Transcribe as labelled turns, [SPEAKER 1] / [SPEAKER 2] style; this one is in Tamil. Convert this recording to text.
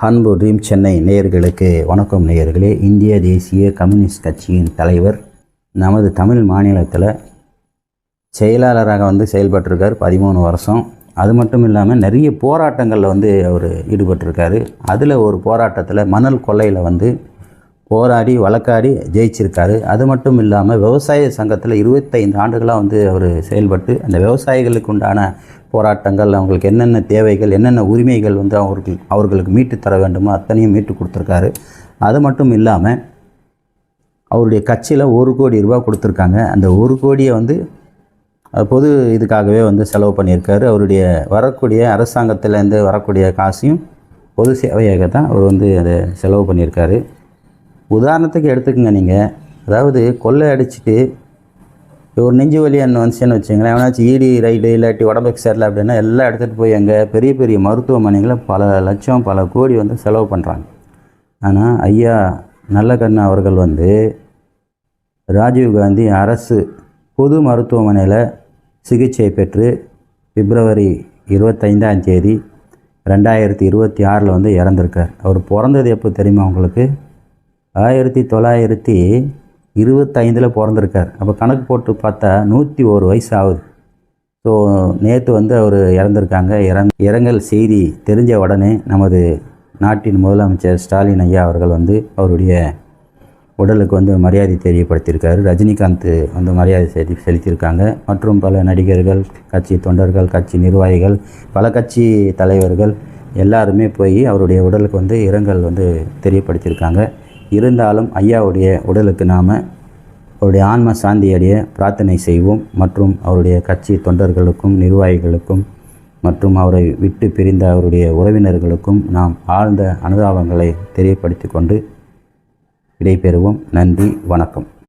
[SPEAKER 1] அன்பு ட்ரீம் சென்னை நேயர்களுக்கு வணக்கம். நேயர்களே, இந்திய தேசிய கம்யூனிஸ்ட் கட்சியின் தலைவர் நமது தமிழ் மாநிலத்தில் செயலாளராக செயல்பட்டிருக்கார் 13 வருஷம். அது மட்டும் இல்லாமல் நிறைய போராட்டங்களில் அவர் ஈடுபட்டிருக்காரு. அதில் ஒரு போராட்டத்தில் மணல் கொள்ளையில் போராடி வழக்காடி ஜெயிச்சிருக்காரு. அது மட்டும் இல்லாமல் விவசாய சங்கத்தில் 25 ஆண்டுகளாக அவர் செயல்பட்டு அந்த விவசாயிகளுக்கு உண்டான போராட்டங்கள், அவங்களுக்கு என்னென்ன தேவைகள், என்னென்ன உரிமைகள் அவர்களுக்கு மீட்டு தர வேண்டுமோ அத்தனையும் மீட்டு கொடுத்துருக்காரு. அது மட்டும் இல்லாமல் அவருடைய கட்சியில் 1 கோடி ரூபா கொடுத்துருக்காங்க. அந்த 1 கோடியை பொது இதுக்காகவே செலவு பண்ணியிருக்காரு. அவருடைய வரக்கூடிய அரசாங்கத்திலேருந்து வரக்கூடிய காசையும் பொது சேவையாக தான் அவர் அதை செலவு பண்ணியிருக்காரு. உதாரணத்துக்கு எடுத்துக்கங்க, நீங்கள் அதாவது கொள்ளை அடிச்சுட்டு ஒரு நெஞ்சு வலி வந்துச்சுன்னு வச்சுங்களேன், எவனாச்சும் ஈடி ரைடு இல்லாட்டி உடம்புக்கு சரியில்லை அப்படின்னா எல்லாம் எடுத்துகிட்டு போய் எங்கே பெரிய பெரிய மருத்துவமனைகளை பல லட்சம் பல கோடி செலவு பண்ணுறாங்க. ஆனால் ஐயா நல்லகண்ணு அவர்கள் ராஜீவ்காந்தி அரசு பொது மருத்துவமனையில் சிகிச்சை பெற்று பிப்ரவரி 25ஆம் தேதி 2026 இறந்திருக்கார். அவர் பிறந்தது எப்போ தெரியுமா உங்களுக்கு? 1925 பிறந்திருக்கார். அப்போ கணக்கு போட்டு பார்த்தா 101 வயசு ஆகுது. ஸோ நேற்று அவர் இறந்திருக்காங்க. இரங்கல் செய்தி தெரிஞ்ச உடனே நமது நாட்டின் முதலமைச்சர் ஸ்டாலின் ஐயா அவர்கள் அவருடைய உடலுக்கு மரியாதை தெரியப்படுத்தியிருக்காரு. ரஜினிகாந்த் மரியாதை செலுத்தியிருக்காங்க. மற்றும் பல நடிகர்கள், கட்சி தொண்டர்கள், கட்சி நிர்வாகிகள், பல கட்சி தலைவர்கள் எல்லாருமே போய் அவருடைய உடலுக்கு இரங்கல் தெரியப்படுத்தியிருக்காங்க. இருந்தாலும் ஐயாவுடைய உடலுக்கு நாம் அவருடைய ஆன்ம சாந்தியடைய பிரார்த்தனை செய்வோம். மற்றும் அவருடைய கட்சி தொண்டர்களுக்கும் நிர்வாகிகளுக்கும் மற்றும் அவரை விட்டு பிரிந்த அவருடைய உறவினர்களுக்கும் நாம் ஆழ்ந்த அனுதாபங்களை தெரியப்படுத்தி கொண்டு விடைபெறுவோம். நன்றி, வணக்கம்.